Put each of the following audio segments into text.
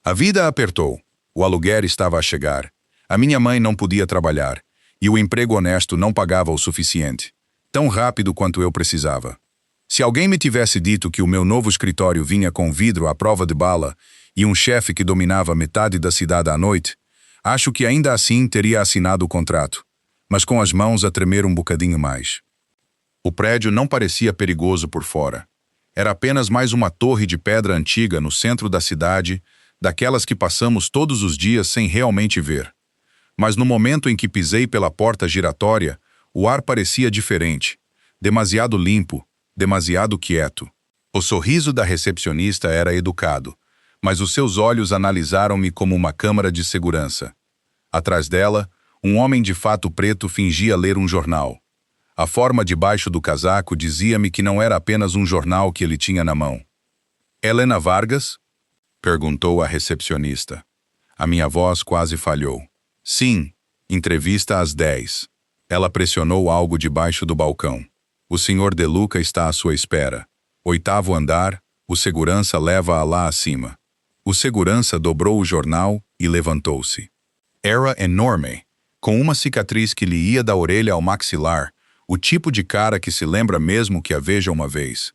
A vida apertou. O aluguer estava a chegar. A minha mãe não podia trabalhar. E o emprego honesto não pagava o suficiente. Tão rápido quanto eu precisava. Se alguém me tivesse dito que o meu novo escritório vinha com vidro à prova de bala e um chefe que dominava metade da cidade à noite, acho que ainda assim teria assinado o contrato, mas com as mãos a tremer um bocadinho mais. O prédio não parecia perigoso por fora. Era apenas mais uma torre de pedra antiga no centro da cidade, daquelas que passamos todos os dias sem realmente ver. Mas no momento em que pisei pela porta giratória, o ar parecia diferente, demasiado limpo, demasiado quieto. O sorriso da recepcionista era educado, mas os seus olhos analisaram-me como uma câmara de segurança. Atrás dela, um homem de fato preto fingia ler um jornal. A forma debaixo do casaco dizia-me que não era apenas um jornal que ele tinha na mão. "Helena Vargas?" perguntou a recepcionista. A minha voz quase falhou. "Sim, entrevista às 10. Ela pressionou algo debaixo do balcão. "O Sr. De Luca está à sua espera. 8º andar, o segurança leva-a lá acima." O segurança dobrou o jornal e levantou-se. Era enorme, com uma cicatriz que lhe ia da orelha ao maxilar, o tipo de cara que se lembra mesmo que a veja uma vez.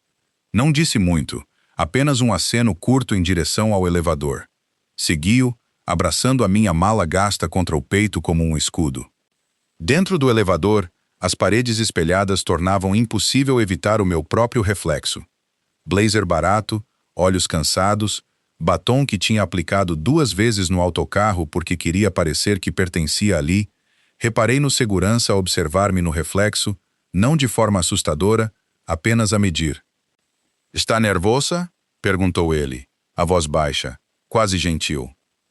Não disse muito, apenas um aceno curto em direção ao elevador. Segui-o, abraçando a minha mala gasta contra o peito como um escudo. Dentro do elevador, as paredes espelhadas tornavam impossível evitar o meu próprio reflexo. Blazer barato, olhos cansados, batom que tinha aplicado 2 vezes no autocarro porque queria parecer que pertencia ali. Reparei no segurança a observar-me no reflexo, não de forma assustadora, apenas a medir. "Está nervosa?" perguntou ele, a voz baixa, quase gentil.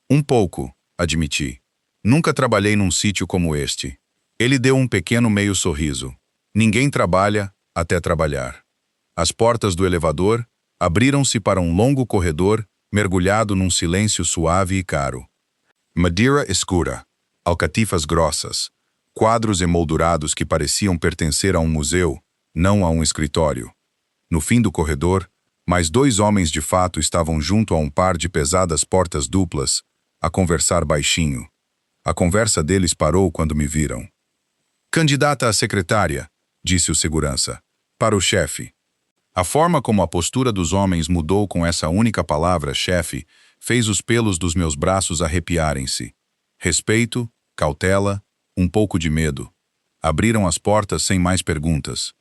"Um pouco", admiti. "Nunca trabalhei num sítio como este." Ele deu um pequeno meio sorriso. "Ninguém trabalha até trabalhar." As portas do elevador abriram-se para um longo corredor, mergulhado num silêncio suave e caro. Madeira escura, alcatifas grossas, quadros emoldurados que pareciam pertencer a um museu, não a um escritório. No fim do corredor, mais 2 homens de fato estavam junto a um par de pesadas portas duplas, a conversar baixinho. A conversa deles parou quando me viram. "Candidata a secretária", disse o segurança, para o chefe. A forma como a postura dos homens mudou com essa única palavra, chefe, fez os pelos dos meus braços arrepiarem-se. Respeito, cautela, um pouco de medo. Abriram as portas sem mais perguntas.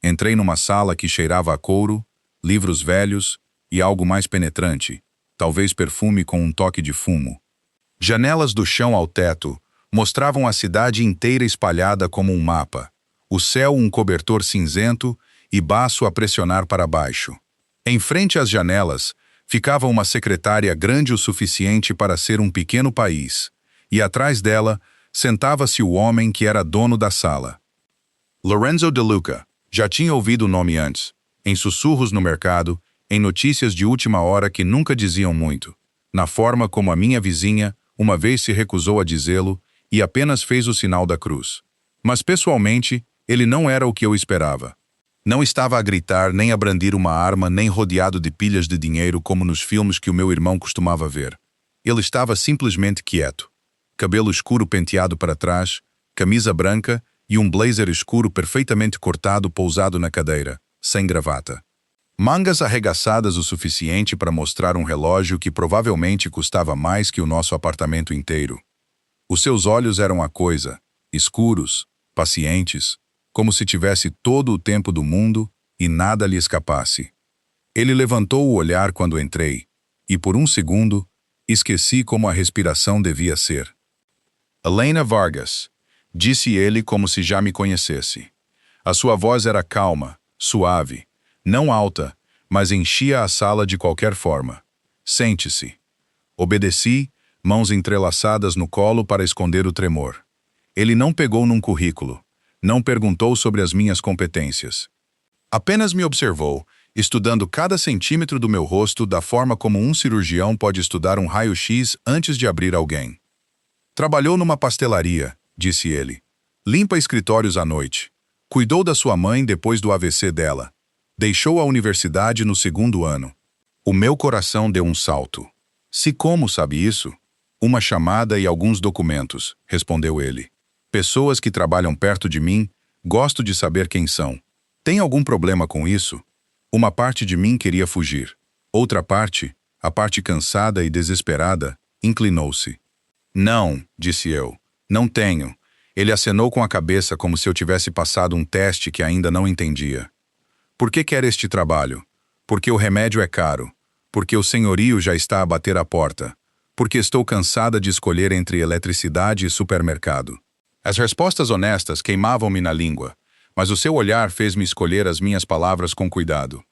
Entrei numa sala que cheirava a couro, livros velhos e algo mais penetrante, talvez perfume com um toque de fumo. Janelas do chão ao teto mostravam a cidade inteira espalhada como um mapa, o céu um cobertor cinzento e baço a pressionar para baixo. Em frente às janelas, ficava uma secretária grande o suficiente para ser um pequeno país, e atrás dela sentava-se o homem que era dono da sala. Lorenzo De Luca. Já tinha ouvido o nome antes, em sussurros no mercado, em notícias de última hora que nunca diziam muito, na forma como a minha vizinha uma vez se recusou a dizê-lo e apenas fez o sinal da cruz. Mas pessoalmente, ele não era o que eu esperava. Não estava a gritar, nem a brandir uma arma, nem rodeado de pilhas de dinheiro como nos filmes que o meu irmão costumava ver. Ele estava simplesmente quieto. Cabelo escuro penteado para trás, camisa branca e um blazer escuro perfeitamente cortado pousado na cadeira, sem gravata. Mangas arregaçadas o suficiente para mostrar um relógio que provavelmente custava mais que o nosso apartamento inteiro. Os seus olhos eram a coisa, escuros, pacientes, como se tivesse todo o tempo do mundo e nada lhe escapasse. Ele levantou o olhar quando entrei, e por um segundo, esqueci como a respiração devia ser. "Helena Vargas", disse ele como se já me conhecesse. A sua voz era calma, suave, não alta, mas enchia a sala de qualquer forma. "Sente-se." Obedeci, mãos entrelaçadas no colo para esconder o tremor. Ele não pegou num currículo. Não perguntou sobre as minhas competências. Apenas me observou, estudando cada centímetro do meu rosto da forma como um cirurgião pode estudar um raio-x antes de abrir alguém. "Trabalhou numa pastelaria", disse ele. "Limpa escritórios à noite. Cuidou da sua mãe depois do AVC dela. Deixou a universidade no 2º ano." O meu coração deu um salto. Se como sabe isso? Uma chamada e alguns documentos, respondeu ele. Pessoas que trabalham perto de mim, gosto de saber quem são. Tem algum problema com isso? Uma parte de mim queria fugir. Outra parte, a parte cansada e desesperada, inclinou-se. Não, disse eu. Não tenho. Ele acenou com a cabeça como se eu tivesse passado um teste que ainda não entendia. Por que quer este trabalho? Porque o remédio é caro. Porque o senhorio já está a bater a porta. Porque estou cansada de escolher entre eletricidade e supermercado. As respostas honestas queimavam-me na língua, mas o seu olhar fez-me escolher as minhas palavras com cuidado.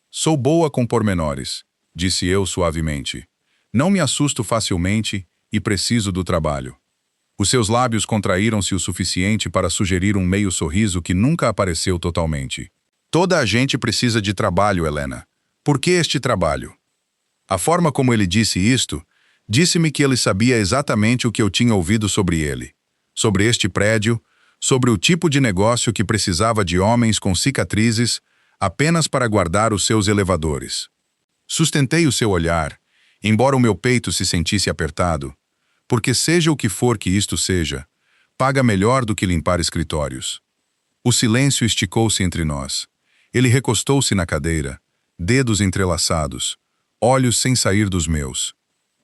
Sou boa com pormenores, disse eu suavemente. Não me assusto facilmente e preciso do trabalho. Os seus lábios contraíram-se o suficiente para sugerir um meio sorriso que nunca apareceu totalmente. Toda a gente precisa de trabalho, Helena. Por que este trabalho? A forma como ele disse isto, disse-me que ele sabia exatamente o que eu tinha ouvido sobre ele. Sobre este prédio, sobre o tipo de negócio que precisava de homens com cicatrizes apenas para guardar os seus elevadores. Sustentei o seu olhar, embora o meu peito se sentisse apertado, porque seja o que for que isto seja, paga melhor do que limpar escritórios. O silêncio esticou-se entre nós. Ele recostou-se na cadeira, dedos entrelaçados, olhos sem sair dos meus.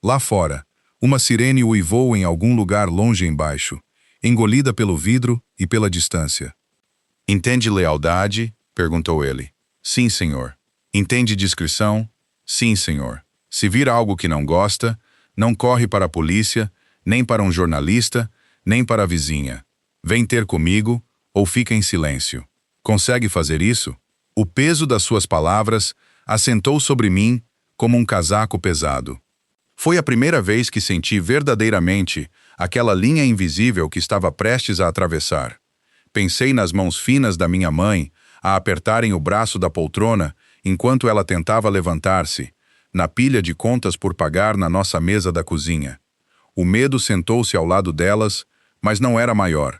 Lá fora, uma sirene uivou em algum lugar longe embaixo, engolida pelo vidro e pela distância. Entende lealdade? Perguntou ele. Sim, senhor. Entende discrição? Sim, senhor. Se vir algo que não gosta, não corre para a polícia, nem para um jornalista, nem para a vizinha. Vem ter comigo ou fica em silêncio. Consegue fazer isso? O peso das suas palavras assentou sobre mim como um casaco pesado. Foi a primeira vez que senti verdadeiramente aquela linha invisível que estava prestes a atravessar. Pensei nas mãos finas da minha mãe a apertarem o braço da poltrona enquanto ela tentava levantar-se, na pilha de contas por pagar na nossa mesa da cozinha. O medo sentou-se ao lado delas, mas não era maior.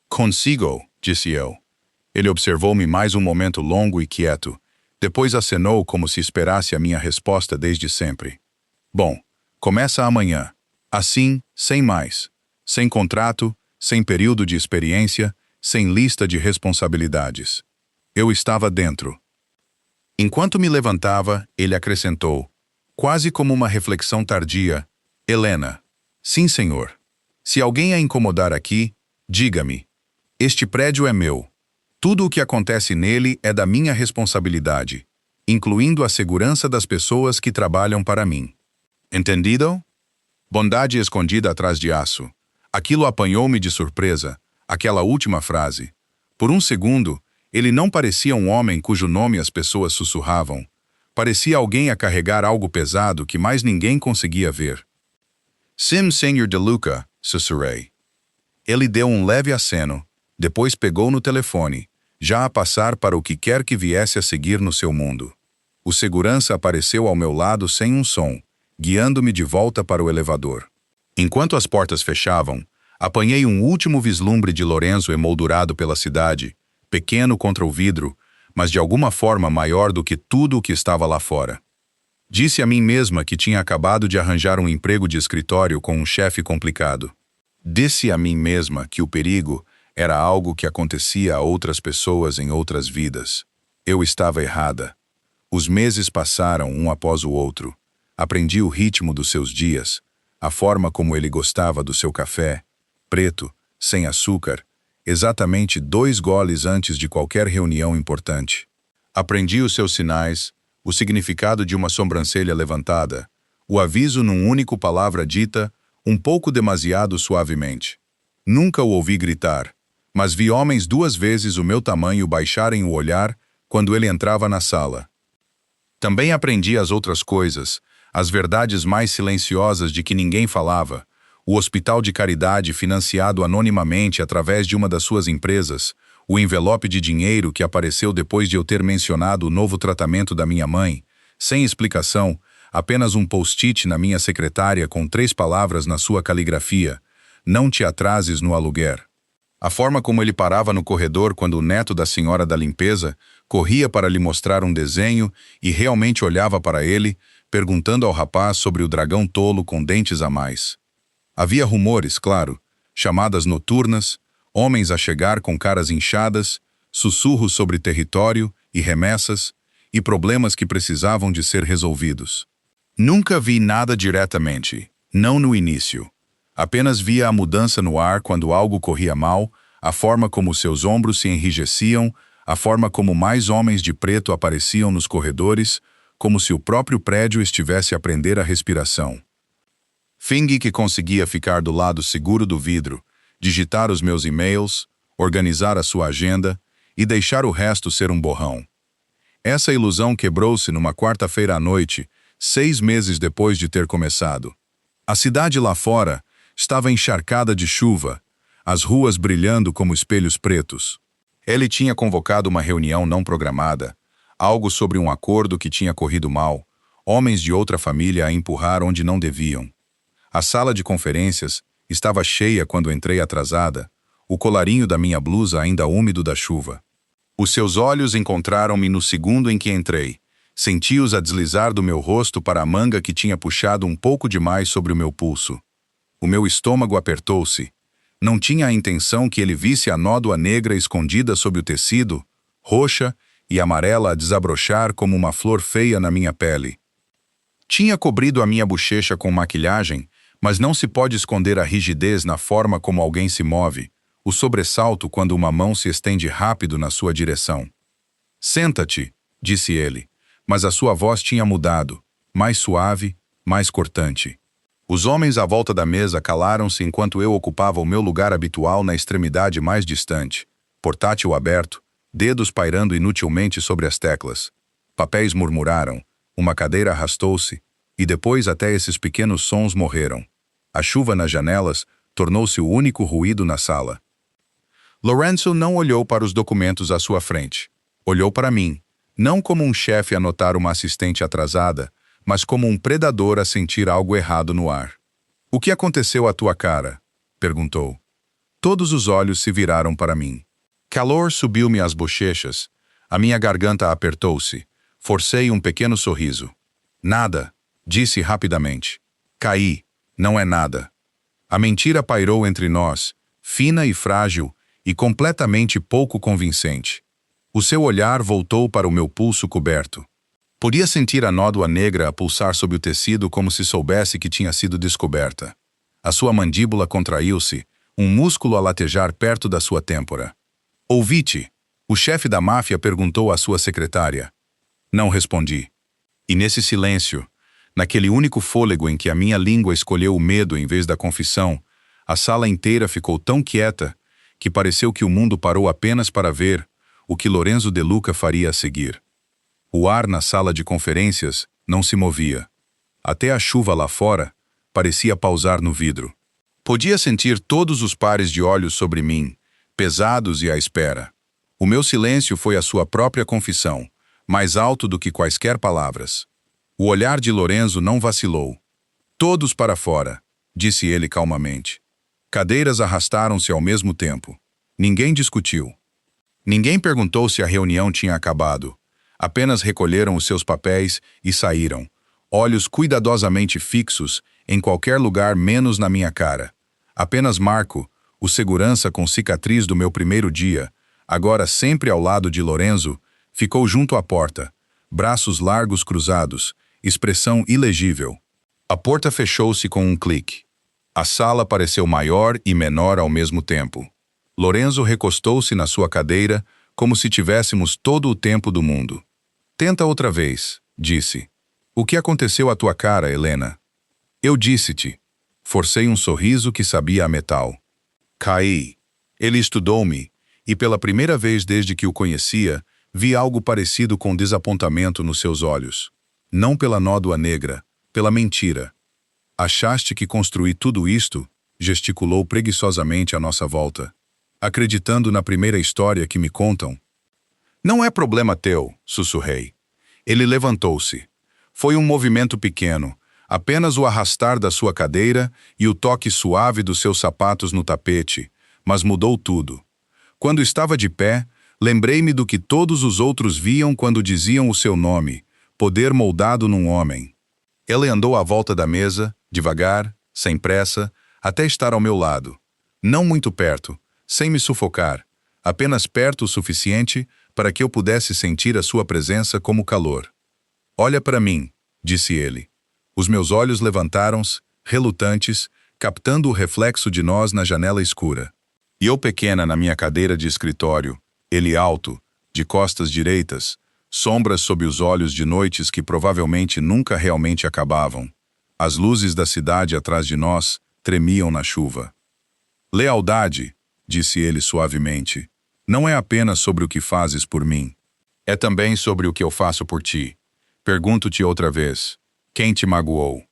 Consigo, disse eu. Ele observou-me mais um momento longo e quieto, depois acenou como se esperasse a minha resposta desde sempre. Bom, começa amanhã. Assim, sem mais. Sem contrato, sem período de experiência, sem lista de responsabilidades. Eu estava dentro. Enquanto me levantava, ele acrescentou, quase como uma reflexão tardia, Helena. Sim, senhor. Se alguém a incomodar aqui, diga-me. Este prédio é meu. Tudo o que acontece nele é da minha responsabilidade, incluindo a segurança das pessoas que trabalham para mim. Entendido? Bondade escondida atrás de aço. Aquilo apanhou-me de surpresa, aquela última frase. Por um segundo, ele não parecia um homem cujo nome as pessoas sussurravam. Parecia alguém a carregar algo pesado que mais ninguém conseguia ver. Sim, Senhor De Luca, sussurrei. Ele deu um leve aceno, depois pegou no telefone, já a passar para o que quer que viesse a seguir no seu mundo. O segurança apareceu ao meu lado sem um som, guiando-me de volta para o elevador. Enquanto as portas fechavam, apanhei um último vislumbre de Lorenzo emoldurado pela cidade, pequeno contra o vidro, mas de alguma forma maior do que tudo o que estava lá fora. Disse a mim mesma que tinha acabado de arranjar um emprego de escritório com um chefe complicado. Disse a mim mesma que o perigo era algo que acontecia a outras pessoas em outras vidas. Eu estava errada. Os meses passaram um após o outro. Aprendi o ritmo dos seus dias, a forma como ele gostava do seu café, preto, sem açúcar, exatamente 2 goles antes de qualquer reunião importante. Aprendi os seus sinais, o significado de uma sobrancelha levantada, o aviso num único palavra dita, um pouco demasiado suavemente. Nunca o ouvi gritar, mas vi homens 2 vezes o meu tamanho baixarem o olhar quando ele entrava na sala. Também aprendi as outras coisas, as verdades mais silenciosas de que ninguém falava, o hospital de caridade financiado anonimamente através de uma das suas empresas, o envelope de dinheiro que apareceu depois de eu ter mencionado o novo tratamento da minha mãe, sem explicação, apenas um post-it na minha secretária com 3 palavras na sua caligrafia, não te atrases no aluguer. A forma como ele parava no corredor quando o neto da senhora da limpeza corria para lhe mostrar um desenho e realmente olhava para ele, perguntando ao rapaz sobre o dragão tolo com dentes a mais. Havia rumores, claro, chamadas noturnas, homens a chegar com caras inchadas, sussurros sobre território e remessas, e problemas que precisavam de ser resolvidos. Nunca vi nada diretamente, não no início. Apenas via a mudança no ar quando algo corria mal, a forma como seus ombros se enrijeciam, a forma como mais homens de preto apareciam nos corredores, como se o próprio prédio estivesse a prender a respiração. Fingi que conseguia ficar do lado seguro do vidro, digitar os meus e-mails, organizar a sua agenda e deixar o resto ser um borrão. Essa ilusão quebrou-se numa quarta-feira à noite, 6 meses depois de ter começado. A cidade lá fora estava encharcada de chuva, as ruas brilhando como espelhos pretos. Ele tinha convocado uma reunião não programada, algo sobre um acordo que tinha corrido mal, homens de outra família a empurrar onde não deviam. A sala de conferências estava cheia quando entrei atrasada, o colarinho da minha blusa ainda úmido da chuva. Os seus olhos encontraram-me no segundo em que entrei. Senti-os a deslizar do meu rosto para a manga que tinha puxado um pouco demais sobre o meu pulso. O meu estômago apertou-se. Não tinha a intenção que ele visse a nódoa negra escondida sob o tecido, roxa e amarela a desabrochar como uma flor feia na minha pele. Tinha cobrido a minha bochecha com maquilhagem, mas não se pode esconder a rigidez na forma como alguém se move, o sobressalto quando uma mão se estende rápido na sua direção. "Senta-te", disse ele, mas a sua voz tinha mudado, mais suave, mais cortante. Os homens à volta da mesa calaram-se enquanto eu ocupava o meu lugar habitual na extremidade mais distante, portátil aberto, dedos pairando inutilmente sobre as teclas. Papéis murmuraram, uma cadeira arrastou-se, e depois até esses pequenos sons morreram. A chuva nas janelas tornou-se o único ruído na sala. Lorenzo não olhou para os documentos à sua frente. Olhou para mim, não como um chefe a notar uma assistente atrasada, mas como um predador a sentir algo errado no ar. "O que aconteceu à tua cara?" perguntou. Todos os olhos se viraram para mim. Calor subiu-me às bochechas. A minha garganta apertou-se. Forcei um pequeno sorriso. "Nada", disse rapidamente. "Caí. Não é nada." A mentira pairou entre nós, fina e frágil, e completamente pouco convincente. O seu olhar voltou para o meu pulso coberto. Podia sentir a nódoa negra a pulsar sob o tecido como se soubesse que tinha sido descoberta. A sua mandíbula contraiu-se, um músculo a latejar perto da sua têmpora. "Ouvi-te", o chefe da máfia perguntou à sua secretária. Não respondi. E nesse silêncio, naquele único fôlego em que a minha língua escolheu o medo em vez da confissão, a sala inteira ficou tão quieta que pareceu que o mundo parou apenas para ver o que Lorenzo De Luca faria a seguir. O ar na sala de conferências não se movia. Até a chuva lá fora parecia pausar no vidro. Podia sentir todos os pares de olhos sobre mim, pesados e à espera. O meu silêncio foi a sua própria confissão, mais alto do que quaisquer palavras. O olhar de Lorenzo não vacilou. "Todos para fora", disse ele calmamente. Cadeiras arrastaram-se ao mesmo tempo. Ninguém discutiu. Ninguém perguntou se a reunião tinha acabado. Apenas recolheram os seus papéis e saíram, olhos cuidadosamente fixos em qualquer lugar menos na minha cara. Apenas Marco, o segurança com cicatriz do meu primeiro dia, agora sempre ao lado de Lorenzo, ficou junto à porta, braços largos cruzados, expressão ilegível. A porta fechou-se com um clique. A sala pareceu maior e menor ao mesmo tempo. Lorenzo recostou-se na sua cadeira como se tivéssemos todo o tempo do mundo. "Tenta outra vez", disse. "O que aconteceu à tua cara, Helena?" "Eu disse-te." Forcei um sorriso que sabia a metal. "Caí." Ele estudou-me, e pela primeira vez desde que o conhecia, vi algo parecido com desapontamento nos seus olhos. Não pela nódoa negra, pela mentira. "Achaste que construí tudo isto?" gesticulou preguiçosamente à nossa volta. "Acreditando na primeira história que me contam?" "Não é problema teu", sussurrei. Ele levantou-se. Foi um movimento pequeno, apenas o arrastar da sua cadeira e o toque suave dos seus sapatos no tapete, mas mudou tudo. Quando estava de pé, lembrei-me do que todos os outros viam quando diziam o seu nome, poder moldado num homem. Ele andou à volta da mesa, devagar, sem pressa, até estar ao meu lado. Não muito perto, sem me sufocar, apenas perto o suficiente para que eu pudesse sentir a sua presença como calor. Olha para mim, disse ele. Os meus olhos levantaram-se, relutantes, captando o reflexo de nós na janela escura. E eu pequena na minha cadeira de escritório, ele alto, de costas direitas, sombras sob os olhos de noites que provavelmente nunca realmente acabavam. As luzes da cidade atrás de nós tremiam na chuva. Lealdade, disse ele suavemente, não é apenas sobre o que fazes por mim. É também sobre o que eu faço por ti. Pergunto-te outra vez, quem te magoou?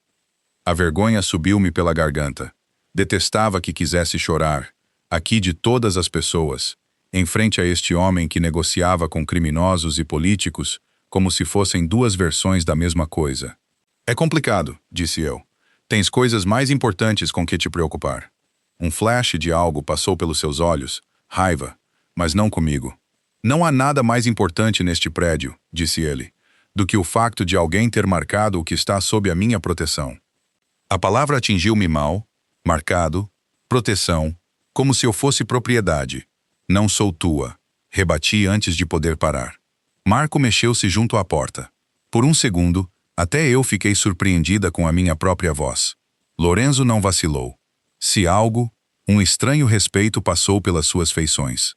A vergonha subiu-me pela garganta. Detestava que quisesse chorar, aqui de todas as pessoas, em frente a este homem que negociava com criminosos e políticos como se fossem duas versões da mesma coisa. É complicado, disse eu. Tens coisas mais importantes com que te preocupar. Um flash de algo passou pelos seus olhos, raiva, mas não comigo. Não há nada mais importante neste prédio, disse ele, do que o facto de alguém ter marcado o que está sob a minha proteção. A palavra atingiu-me mal, marcado, proteção, como se eu fosse propriedade. Não sou tua, rebati antes de poder parar. Marco mexeu-se junto à porta. Por um segundo, até eu fiquei surpreendida com a minha própria voz. Lorenzo não vacilou. Se algo, um estranho respeito passou pelas suas feições.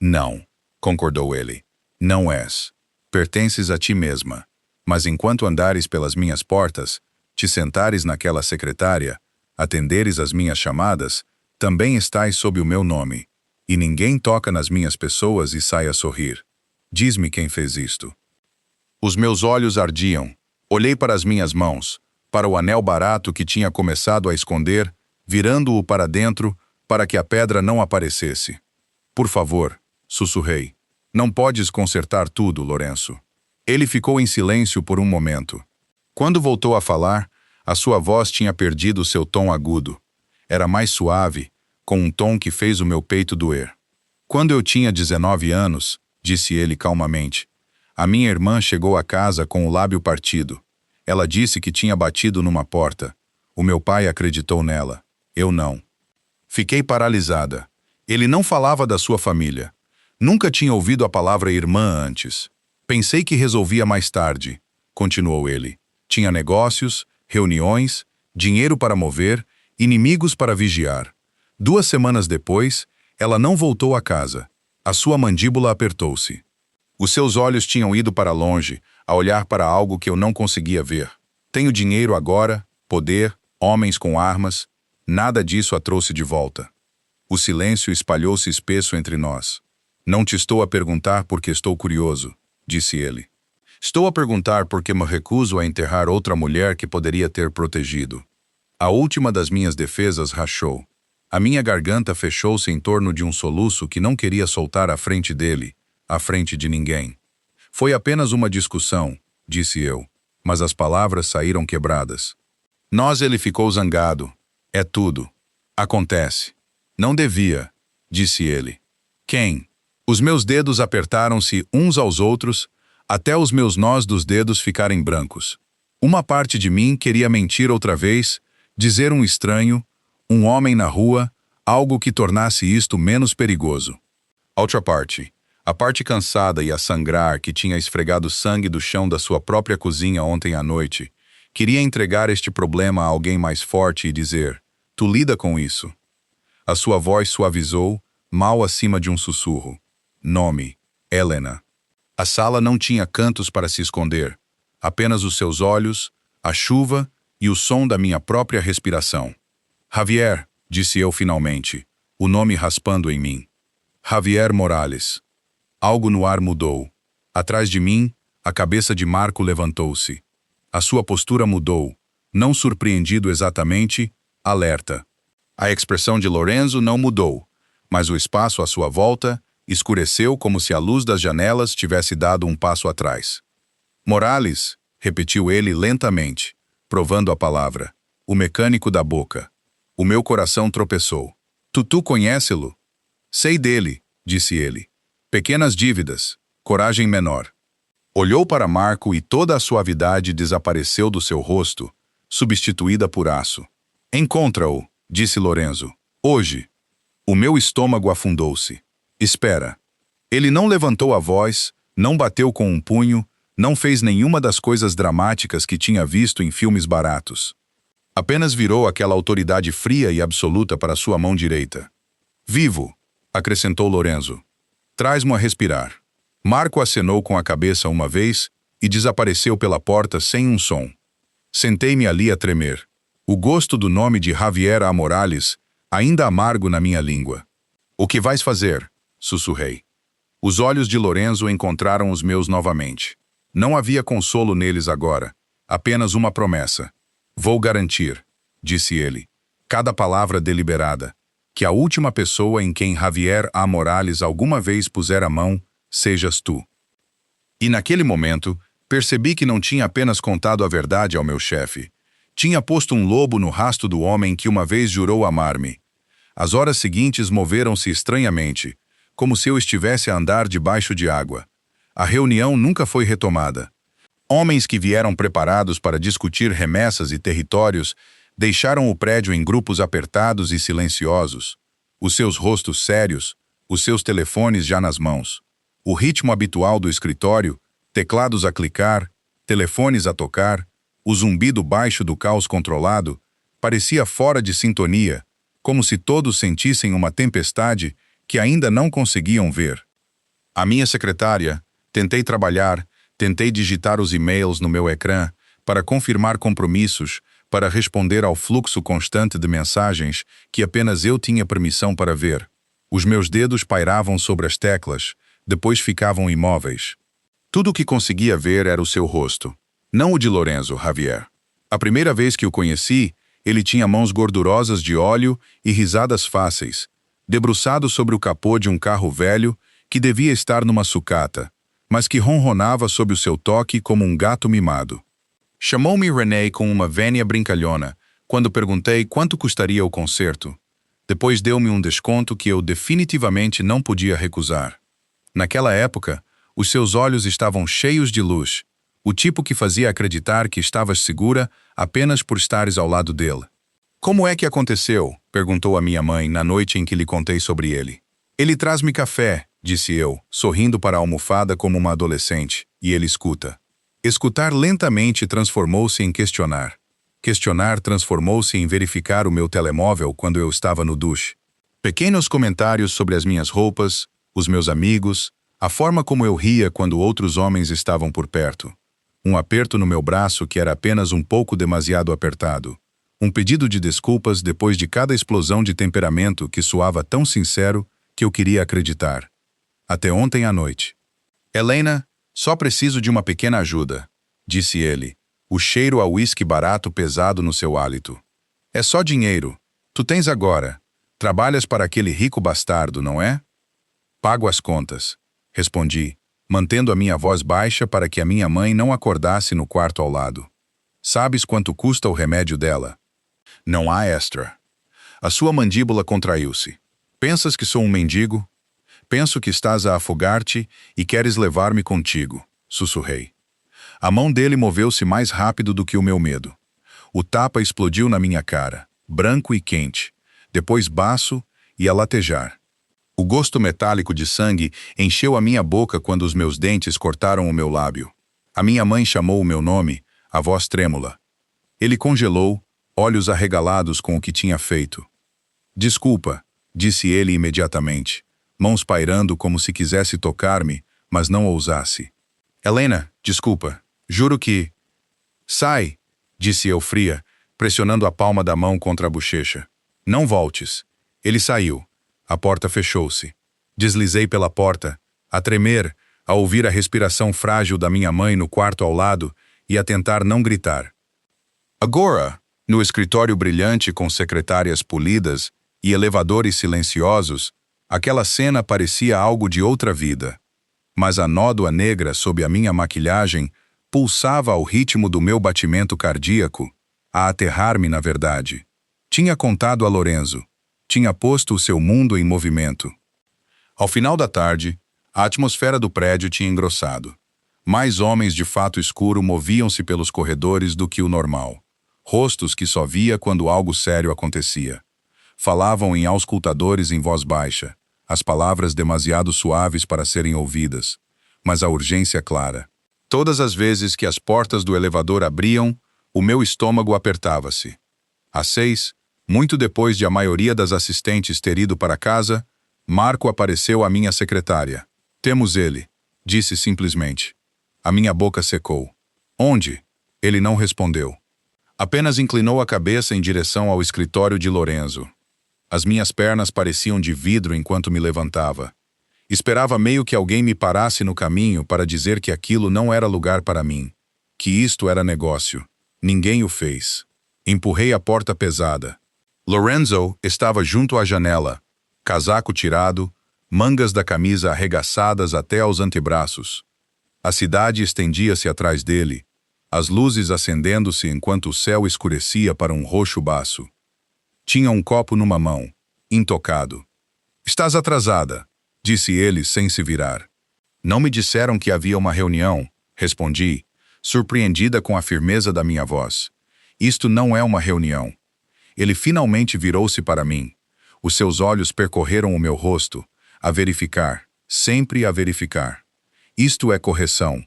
Não, concordou ele. Não és. Pertences a ti mesma. Mas enquanto andares pelas minhas portas, te sentares naquela secretária, atenderes as minhas chamadas, também estás sob o meu nome. E ninguém toca nas minhas pessoas e sai a sorrir. Diz-me quem fez isto. Os meus olhos ardiam. Olhei para as minhas mãos, para o anel barato que tinha começado a esconder, virando-o para dentro, para que a pedra não aparecesse. Por favor, sussurrei. Não podes consertar tudo, Lourenço. Ele ficou em silêncio por um momento. Quando voltou a falar, a sua voz tinha perdido seu tom agudo. Era mais suave, com um tom que fez o meu peito doer. Quando eu tinha 19 anos, disse ele calmamente, a minha irmã chegou a casa com o lábio partido. Ela disse que tinha batido numa porta. O meu pai acreditou nela. Eu não. Fiquei paralisada. Ele não falava da sua família. Nunca tinha ouvido a palavra irmã antes. Pensei que resolvia mais tarde, continuou ele. Tinha negócios, reuniões, dinheiro para mover, inimigos para vigiar. 2 semanas depois, ela não voltou a casa. A sua mandíbula apertou-se. Os seus olhos tinham ido para longe, a olhar para algo que eu não conseguia ver. Tenho dinheiro agora, poder, homens com armas. Nada disso a trouxe de volta. O silêncio espalhou-se espesso entre nós. Não te estou a perguntar porque estou curioso, disse ele. Estou a perguntar porque me recuso a enterrar outra mulher que poderia ter protegido. A última das minhas defesas rachou. A minha garganta fechou-se em torno de um soluço que não queria soltar à frente dele, à frente de ninguém. Foi apenas uma discussão, disse eu, mas as palavras saíram quebradas. Ele ficou zangado. É tudo. Acontece. Não devia, disse ele. Quem? Os meus dedos apertaram-se uns aos outros, até os meus nós dos dedos ficarem brancos. Uma parte de mim queria mentir outra vez, dizer um estranho, um homem na rua, algo que tornasse isto menos perigoso. Outra parte, a parte cansada e a sangrar que tinha esfregado sangue do chão da sua própria cozinha ontem à noite, queria entregar este problema a alguém mais forte e dizer, tu lida com isso. A sua voz suavizou, mal acima de um sussurro. Nome, Helena. A sala não tinha cantos para se esconder, apenas os seus olhos, a chuva e o som da minha própria respiração. Javier, disse eu finalmente, o nome raspando em mim. Javier Morales. Algo no ar mudou. Atrás de mim, a cabeça de Marco levantou-se. A sua postura mudou, não surpreendido exatamente, alerta. A expressão de Lorenzo não mudou, mas o espaço à sua volta escureceu como se a luz das janelas tivesse dado um passo atrás. Morales, repetiu ele lentamente, provando a palavra. O mecânico da boca. O meu coração tropeçou. Tu conhece-lo? Sei dele, disse ele. Pequenas dívidas, coragem menor. Olhou para Marco e toda a suavidade desapareceu do seu rosto, substituída por aço. Encontra-o, disse Lorenzo. Hoje. O meu estômago afundou-se. Espera. Ele não levantou a voz, não bateu com um punho, não fez nenhuma das coisas dramáticas que tinha visto em filmes baratos. Apenas virou aquela autoridade fria e absoluta para sua mão direita. Vivo, acrescentou Lorenzo. Traz-mo a respirar. Marco acenou com a cabeça uma vez e desapareceu pela porta sem um som. Sentei-me ali a tremer. O gosto do nome de Javier A. Morales ainda amargo na minha língua. O que vais fazer? Sussurrei. Os olhos de Lorenzo encontraram os meus novamente. Não havia consolo neles agora, apenas uma promessa. Vou garantir, disse ele, cada palavra deliberada, que a última pessoa em quem Javier A. Morales alguma vez puser a mão sejas tu. E naquele momento, percebi que não tinha apenas contado a verdade ao meu chefe. Tinha posto um lobo no rasto do homem que uma vez jurou amar-me. As horas seguintes moveram-se estranhamente, como se eu estivesse a andar debaixo de água. A reunião nunca foi retomada. Homens que vieram preparados para discutir remessas e territórios deixaram o prédio em grupos apertados e silenciosos, os seus rostos sérios, os seus telefones já nas mãos. O ritmo habitual do escritório, teclados a clicar, telefones a tocar, o zumbido baixo do caos controlado, parecia fora de sintonia, como se todos sentissem uma tempestade que ainda não conseguiam ver. A minha secretária, tentei trabalhar, tentei digitar os e-mails no meu ecrã para confirmar compromissos, para responder ao fluxo constante de mensagens que apenas eu tinha permissão para ver. Os meus dedos pairavam sobre as teclas, depois ficavam imóveis. Tudo o que conseguia ver era o seu rosto, não o de Lorenzo, Javier. A primeira vez que o conheci, ele tinha mãos gordurosas de óleo e risadas fáceis, debruçado sobre o capô de um carro velho que devia estar numa sucata, mas que ronronava sob o seu toque como um gato mimado. Chamou-me René com uma vénia brincalhona, quando perguntei quanto custaria o concerto. Depois deu-me um desconto que eu definitivamente não podia recusar. Naquela época, os seus olhos estavam cheios de luz, o tipo que fazia acreditar que estavas segura apenas por estares ao lado dele. Como é que aconteceu? Perguntou a minha mãe na noite em que lhe contei sobre ele. Ele traz-me café, disse eu, sorrindo para a almofada como uma adolescente, e ele escuta. Escutar lentamente transformou-se em questionar. Questionar transformou-se em verificar o meu telemóvel quando eu estava no duche. Pequenos comentários sobre as minhas roupas, os meus amigos, a forma como eu ria quando outros homens estavam por perto. Um aperto no meu braço que era apenas um pouco demasiado apertado. Um pedido de desculpas depois de cada explosão de temperamento que soava tão sincero que eu queria acreditar. Até ontem à noite. Helena, só preciso de uma pequena ajuda, disse ele, o cheiro a uísque barato pesado no seu hálito. É só dinheiro. Tu tens agora. Trabalhas para aquele rico bastardo, não é? Pago as contas, respondi, mantendo a minha voz baixa para que a minha mãe não acordasse no quarto ao lado. Sabes quanto custa o remédio dela? Não há extra. A sua mandíbula contraiu-se. Pensas que sou um mendigo? Penso que estás a afogar-te e queres levar-me contigo, sussurrei. A mão dele moveu-se mais rápido do que o meu medo. O tapa explodiu na minha cara, branco e quente, depois baço e a latejar. O gosto metálico de sangue encheu a minha boca quando os meus dentes cortaram o meu lábio. A minha mãe chamou o meu nome, a voz trêmula. Ele congelou, olhos arregalados com o que tinha feito. Desculpa, disse ele imediatamente, mãos pairando como se quisesse tocar-me, mas não ousasse. Helena, desculpa, juro que... Sai, disse eu fria, pressionando a palma da mão contra a bochecha. Não voltes. Ele saiu. A porta fechou-se. Deslizei pela porta, a tremer, a ouvir a respiração frágil da minha mãe no quarto ao lado e a tentar não gritar. Agora, no escritório brilhante com secretárias polidas e elevadores silenciosos, aquela cena parecia algo de outra vida. Mas a nódoa negra sob a minha maquilhagem pulsava ao ritmo do meu batimento cardíaco, a aterrar-me na verdade. Tinha contado a Lorenzo. Tinha posto o seu mundo em movimento. Ao final da tarde, a atmosfera do prédio tinha engrossado. Mais homens de fato escuro moviam-se pelos corredores do que o normal. Rostos que só via quando algo sério acontecia. Falavam em auscultadores em voz baixa, as palavras demasiado suaves para serem ouvidas, mas a urgência clara. Todas as vezes que as portas do elevador abriam, o meu estômago apertava-se. Às 6, muito depois de a maioria das assistentes ter ido para casa, Marco apareceu à minha secretária. Temos ele, disse simplesmente. A minha boca secou. Onde? Ele não respondeu. Apenas inclinou a cabeça em direção ao escritório de Lorenzo. As minhas pernas pareciam de vidro enquanto me levantava. Esperava meio que alguém me parasse no caminho para dizer que aquilo não era lugar para mim, que isto era negócio. Ninguém o fez. Empurrei a porta pesada. Lorenzo estava junto à janela, casaco tirado, mangas da camisa arregaçadas até aos antebraços. A cidade estendia-se atrás dele, as luzes acendendo-se enquanto o céu escurecia para um roxo baço. Tinha um copo numa mão, intocado. Estás atrasada, disse ele sem se virar. Não me disseram que havia uma reunião, respondi, surpreendida com a firmeza da minha voz. Isto não é uma reunião. Ele finalmente virou-se para mim. Os seus olhos percorreram o meu rosto, a verificar, sempre a verificar. Isto é correção.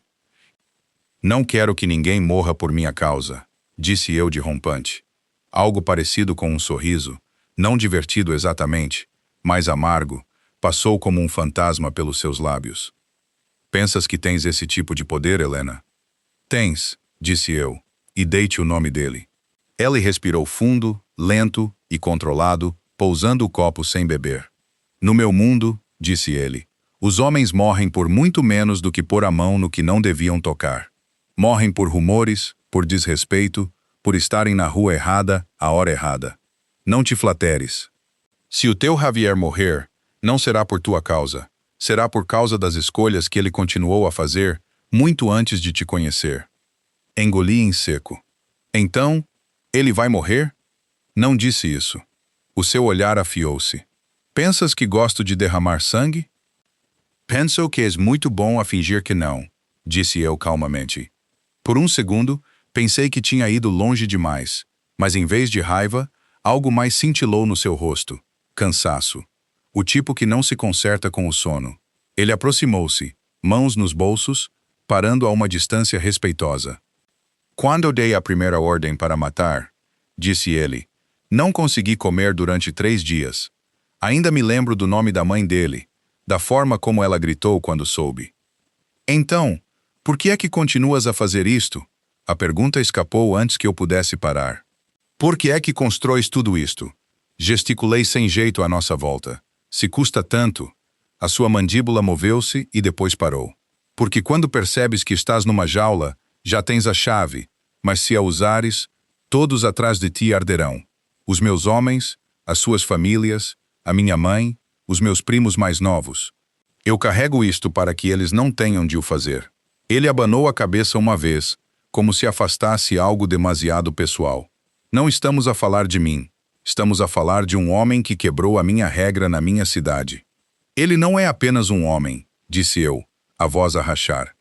Não quero que ninguém morra por minha causa, disse eu de rompante. Algo parecido com um sorriso, não divertido exatamente, mas amargo, passou como um fantasma pelos seus lábios. Pensas que tens esse tipo de poder, Helena? Tens, disse eu, e dei-te o nome dele. Ellie respirou fundo, lento e controlado, pousando o copo sem beber. No meu mundo, disse ele, os homens morrem por muito menos do que pôr a mão no que não deviam tocar. Morrem por rumores, por desrespeito, por estarem na rua errada, à hora errada. Não te flateres. Se o teu Javier morrer, não será por tua causa. Será por causa das escolhas que ele continuou a fazer muito antes de te conhecer. Engoli em seco. Então, ele vai morrer? Não disse isso. O seu olhar afiou-se. Pensas que gosto de derramar sangue? Penso que és muito bom a fingir que não, disse eu calmamente. Por um segundo, pensei que tinha ido longe demais, mas em vez de raiva, algo mais cintilou no seu rosto. Cansaço. O tipo que não se conserta com o sono. Ele aproximou-se, mãos nos bolsos, parando a uma distância respeitosa. Quando dei a primeira ordem para matar, disse ele, não consegui comer durante 3 dias. Ainda me lembro do nome da mãe dele, da forma como ela gritou quando soube. Então, por que é que continuas a fazer isto? A pergunta escapou antes que eu pudesse parar. Por que é que constróis tudo isto? Gesticulei sem jeito à nossa volta. Se custa tanto. A sua mandíbula moveu-se e depois parou. Porque quando percebes que estás numa jaula, já tens a chave, mas se a usares, todos atrás de ti arderão. Os meus homens, as suas famílias, a minha mãe, os meus primos mais novos. Eu carrego isto para que eles não tenham de o fazer. Ele abanou a cabeça uma vez, como se afastasse algo demasiado pessoal. Não estamos a falar de mim. Estamos a falar de um homem que quebrou a minha regra na minha cidade. Ele não é apenas um homem, disse eu, a voz a rachar.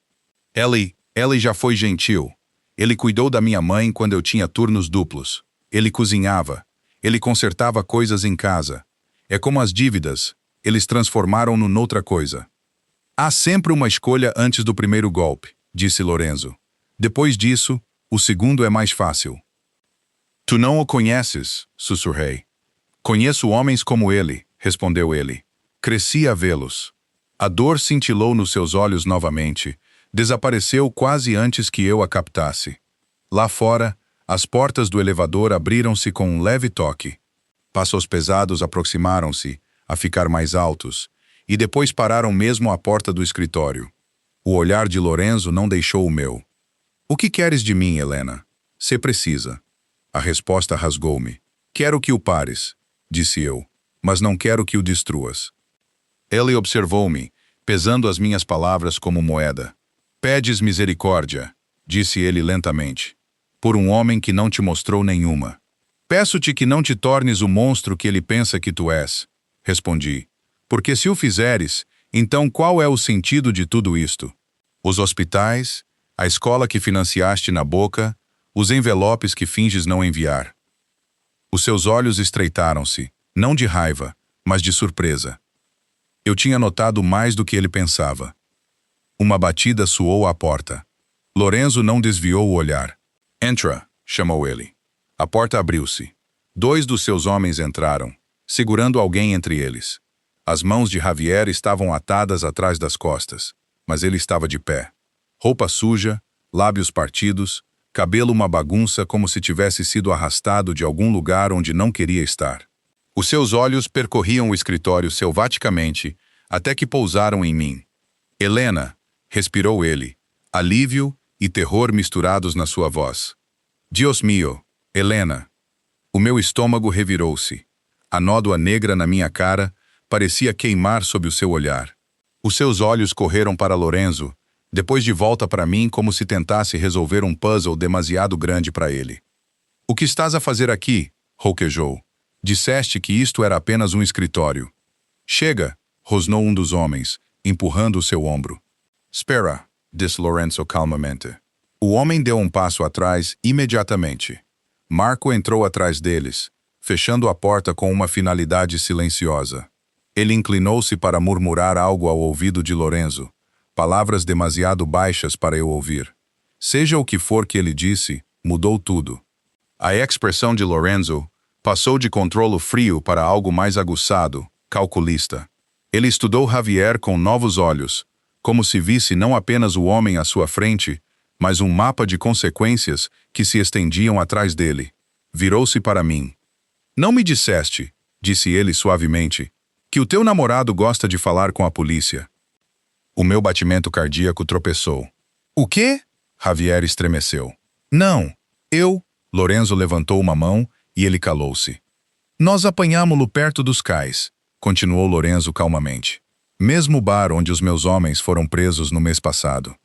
Ellie já foi gentil. Ele cuidou da minha mãe quando eu tinha turnos duplos. Ele cozinhava. Ele consertava coisas em casa. É como as dívidas, eles transformaram-no noutra coisa. Há sempre uma escolha antes do primeiro golpe, disse Lorenzo. Depois disso, o segundo é mais fácil. Tu não o conheces, sussurrei. Conheço homens como ele, respondeu ele. Cresci a vê-los. A dor cintilou nos seus olhos novamente, desapareceu quase antes que eu a captasse. Lá fora, as portas do elevador abriram-se com um leve toque. Passos pesados aproximaram-se, a ficar mais altos, e depois pararam mesmo à porta do escritório. O olhar de Lorenzo não deixou o meu. O que queres de mim, Helena? Se precisa. A resposta rasgou-me. Quero que o pares, disse eu, mas não quero que o destruas. Ele observou-me, pesando as minhas palavras como moeda. Pedes misericórdia, disse ele lentamente, por um homem que não te mostrou nenhuma. Peço-te que não te tornes o monstro que ele pensa que tu és, respondi, porque se o fizeres, então qual é o sentido de tudo isto? Os hospitais, a escola que financiaste na boca, os envelopes que finges não enviar. Os seus olhos estreitaram-se, não de raiva, mas de surpresa. Eu tinha notado mais do que ele pensava. Uma batida soou à porta. Lorenzo não desviou o olhar. Entra, chamou ele. A porta abriu-se. 2 dos seus homens entraram, segurando alguém entre eles. As mãos de Javier estavam atadas atrás das costas, mas ele estava de pé. Roupa suja, lábios partidos, cabelo uma bagunça como se tivesse sido arrastado de algum lugar onde não queria estar. Os seus olhos percorriam o escritório selvaticamente, até que pousaram em mim. Helena, respirou ele, alívio e terror misturados na sua voz. Dios mío, Helena. O meu estômago revirou-se. A nódoa negra na minha cara parecia queimar sob o seu olhar. Os seus olhos correram para Lorenzo, depois de volta para mim como se tentasse resolver um puzzle demasiado grande para ele. O que estás a fazer aqui? Rouquejou. Disseste que isto era apenas um escritório. Chega, rosnou um dos homens, empurrando o seu ombro. Espera, disse Lorenzo calmamente. O homem deu um passo atrás imediatamente. Marco entrou atrás deles, fechando a porta com uma finalidade silenciosa. Ele inclinou-se para murmurar algo ao ouvido de Lorenzo, palavras demasiado baixas para eu ouvir. Seja o que for que ele disse, mudou tudo. A expressão de Lorenzo passou de controlo frio para algo mais aguçado, calculista. Ele estudou Javier com novos olhos, como se visse não apenas o homem à sua frente, mas um mapa de consequências que se estendiam atrás dele. Virou-se para mim. Não me disseste, disse ele suavemente, que o teu namorado gosta de falar com a polícia. O meu batimento cardíaco tropeçou. O quê? Javier estremeceu. Não, Lorenzo levantou uma mão e ele calou-se. Nós apanhámo-lo perto dos cais, continuou Lorenzo calmamente. Mesmo bar onde os meus homens foram presos no mês passado.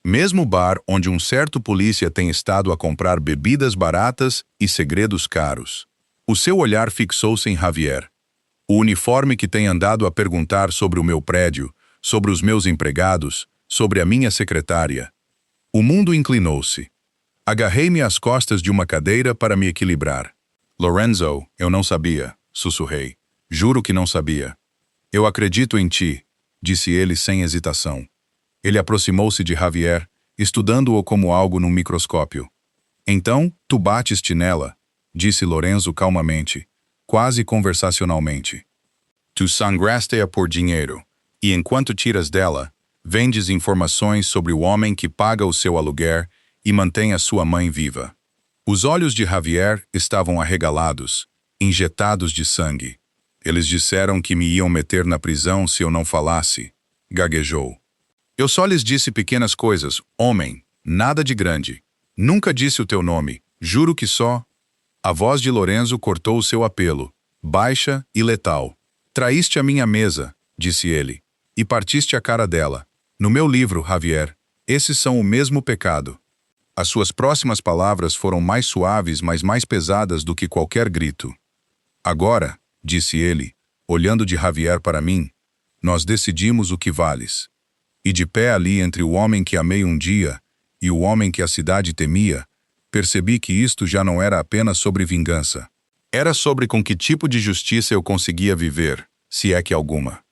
Mesmo bar onde um certo polícia tem estado a comprar bebidas baratas e segredos caros. O seu olhar fixou-se em Javier. O uniforme que tem andado a perguntar sobre o meu prédio, sobre os meus empregados, sobre a minha secretária. O mundo inclinou-se. Agarrei-me às costas de uma cadeira para me equilibrar. Lorenzo, eu não sabia, sussurrei. Juro que não sabia. Eu acredito em ti, disse ele sem hesitação. Ele aproximou-se de Javier, estudando-o como algo num microscópio. Então, tu bateste nela, disse Lorenzo calmamente, quase conversacionalmente. Tu sangraste-a por dinheiro, e enquanto tiras dela, vendes informações sobre o homem que paga o seu aluguer e mantém a sua mãe viva. Os olhos de Javier estavam arregalados, injetados de sangue. Eles disseram que me iam meter na prisão se eu não falasse. Gaguejou. Eu só lhes disse pequenas coisas, homem, nada de grande. Nunca disse o teu nome, juro que só... A voz de Lorenzo cortou o seu apelo, baixa e letal. Traíste a minha mesa, disse ele, e partiste a cara dela. No meu livro, Javier, esses são o mesmo pecado. As suas próximas palavras foram mais suaves, mas mais pesadas do que qualquer grito. Agora, disse ele, olhando de Javier para mim, nós decidimos o que vales. E de pé ali entre o homem que amei um dia e o homem que a cidade temia, percebi que isto já não era apenas sobre vingança. Era sobre com que tipo de justiça eu conseguia viver, se é que alguma.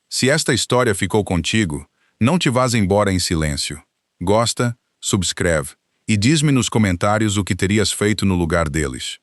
Se esta história ficou contigo, não te vás embora em silêncio. Gosta, subscreve e diz-me nos comentários o que terias feito no lugar deles.